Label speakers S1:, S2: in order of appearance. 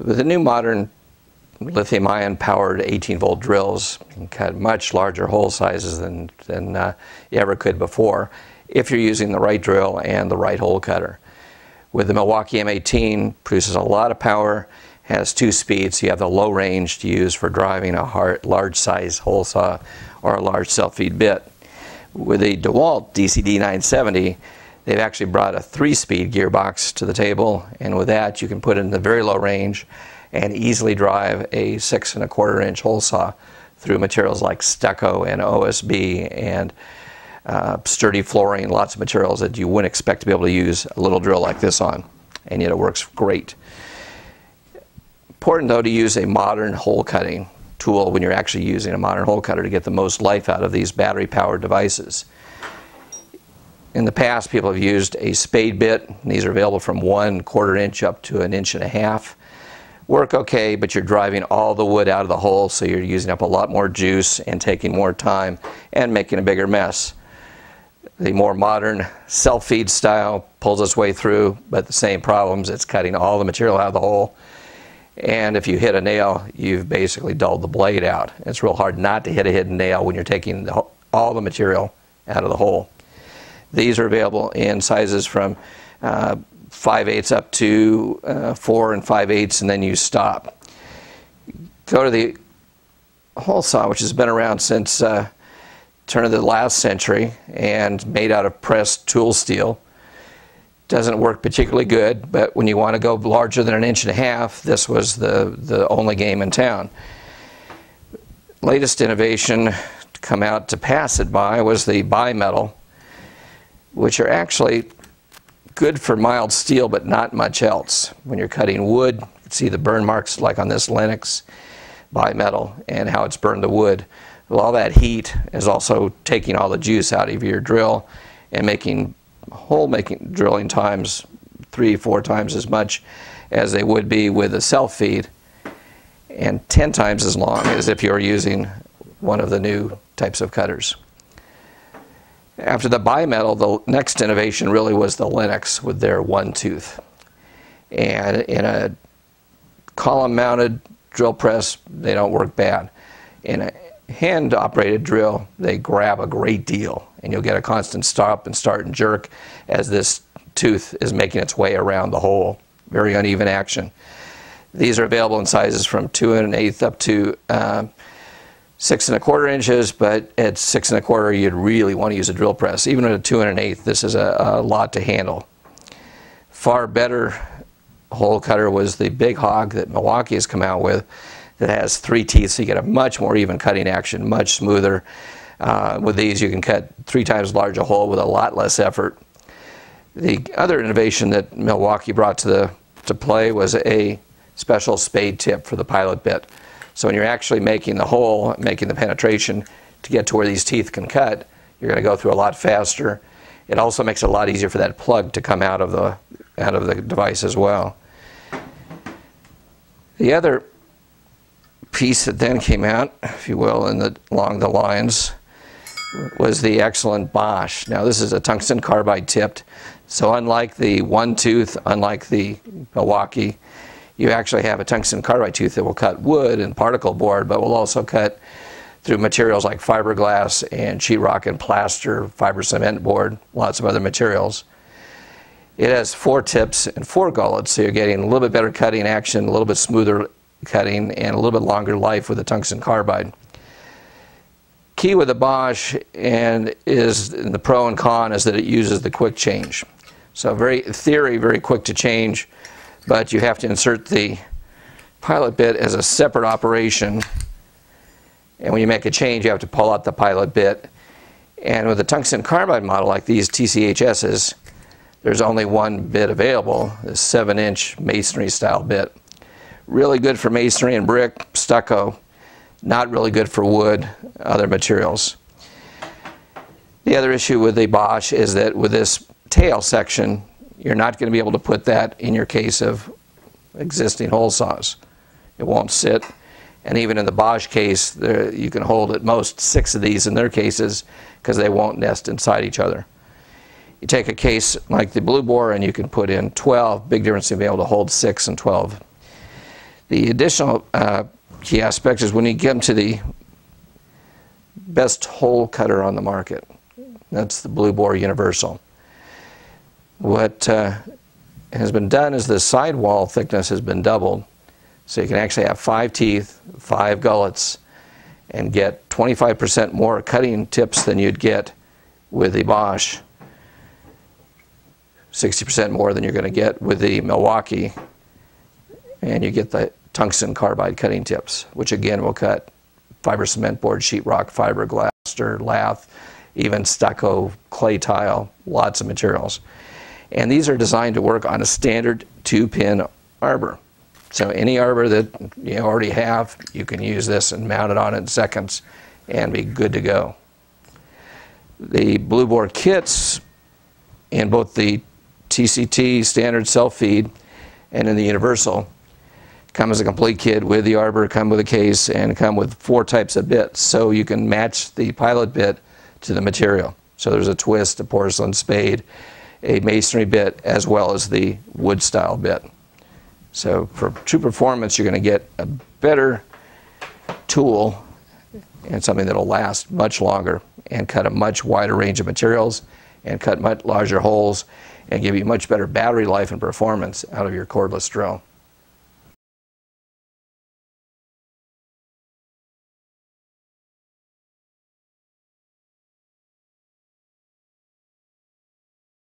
S1: With the new modern lithium-ion powered 18-volt drills, you can cut much larger hole sizes than you ever could before if you're using the right drill and the right hole cutter. With the Milwaukee M18, produces a lot of power, has 2 speeds. You have the low range to use for driving a large size hole saw or a large self-feed bit. With the DeWalt DCD 970, they've actually brought a 3-speed gearbox to the table, and with that you can put it in the very low range and easily drive a 6 1/4 inch hole saw through materials like stucco and OSB and sturdy flooring, lots of materials that you wouldn't expect to be able to use a little drill like this on, and yet it works great. Important though to use a modern hole cutting tool when you're actually using a modern hole cutter to get the most life out of these battery powered devices. In the past, people have used a spade bit. These are available from 1/4 inch up to 1.5 inches. Work okay, but you're driving all the wood out of the hole, so you're using up a lot more juice and taking more time and making a bigger mess. The more modern self-feed style pulls its way through, but the same problems. It's cutting all the material out of the hole, and if you hit a nail, you've basically dulled the blade out. It's real hard not to hit a hidden nail when you're taking all the material out of the hole. These are available in sizes from 5/8 up to 4 5/8, and then you stop. Go to the hole saw, which has been around since turn of the last century and made out of pressed tool steel. Doesn't work particularly good, but when you want to go larger than 1.5 inches, this was the only game in town. Latest innovation to come out to pass it by was the bimetal, which are actually good for mild steel but not much else. When you're cutting wood, you can see the burn marks like on this Lennox bimetal and how it's burned the wood. Well, all that heat is also taking all the juice out of your drill and making drilling times 3-4 times as much as they would be with a self-feed, and 10 times as long as if you're using one of the new types of cutters. After the bimetal, the next innovation really was the Lennox with their one tooth. And in a column-mounted drill press, they don't work bad. In a hand-operated drill, they grab a great deal, and you'll get a constant stop and start and jerk as this tooth is making its way around the hole. Very uneven action. These are available in sizes from 2 1/8 up to 6 1/4 inches, but at 6 1/4 you'd really want to use a drill press. Even at a 2 1/8, this is a lot to handle. Far better hole cutter was the Big Hog that Milwaukee has come out with, that has 3 teeth, so you get a much more even cutting action, much smoother. With these you can cut 3 times larger hole with a lot less effort. The other innovation that Milwaukee brought to play was a special spade tip for the pilot bit. So when you're actually making the hole, making the penetration to get to where these teeth can cut, you're going to go through a lot faster. It also makes it a lot easier for that plug to come out of the device as well. The other piece that then came out, if you will, along the lines, was the excellent Bosch. Now this is a tungsten carbide tipped, so unlike the one tooth, unlike the Milwaukee, you actually have a tungsten carbide tooth that will cut wood and particle board, but will also cut through materials like fiberglass and sheetrock and plaster, fiber cement board, lots of other materials. It has 4 tips and 4 gullets, so you're getting a little bit better cutting action, a little bit smoother cutting, and a little bit longer life with the tungsten carbide. Key with the Bosch and the pro and con is that it uses the quick change. So very quick to change, but you have to insert the pilot bit as a separate operation, and when you make a change you have to pull out the pilot bit. And with the tungsten carbide model like these TCHS's, there's only one bit available, a 7-inch masonry style bit. Really good for masonry and brick, stucco, not really good for wood, other materials. The other issue with the Bosch is that with this tail section, you're not going to be able to put that in your case of existing hole saws. It won't sit, and even in the Bosch case, you can hold at most 6 of these in their cases because they won't nest inside each other. You take a case like the Boar and you can put in 12, big difference in being able to hold 6 and 12. The additional key aspect is when you get to the best hole cutter on the market. That's the Boar Universal. What has been done is the sidewall thickness has been doubled, so you can actually have 5 teeth, 5 gullets, and get 25% more cutting tips than you'd get with the Bosch, 60% more than you're going to get with the Milwaukee, and you get the tungsten carbide cutting tips, which again will cut fiber cement board, sheetrock, fiberglass, or lath, even stucco, clay tile, lots of materials. And these are designed to work on a standard 2-pin arbor. So any arbor that you already have, you can use this and mount it on it in seconds and be good to go. The Boar kits in both the TCT standard self-feed and in the Universal come as a complete kit with the arbor, come with a case, and come with 4 types of bits, so you can match the pilot bit to the material. So there's a twist, a porcelain spade, a masonry bit, as well as the wood style bit. So for true performance, you're going to get a better tool and something that'll last much longer and cut a much wider range of materials and cut much larger holes and give you much better battery life and performance out of your cordless drill.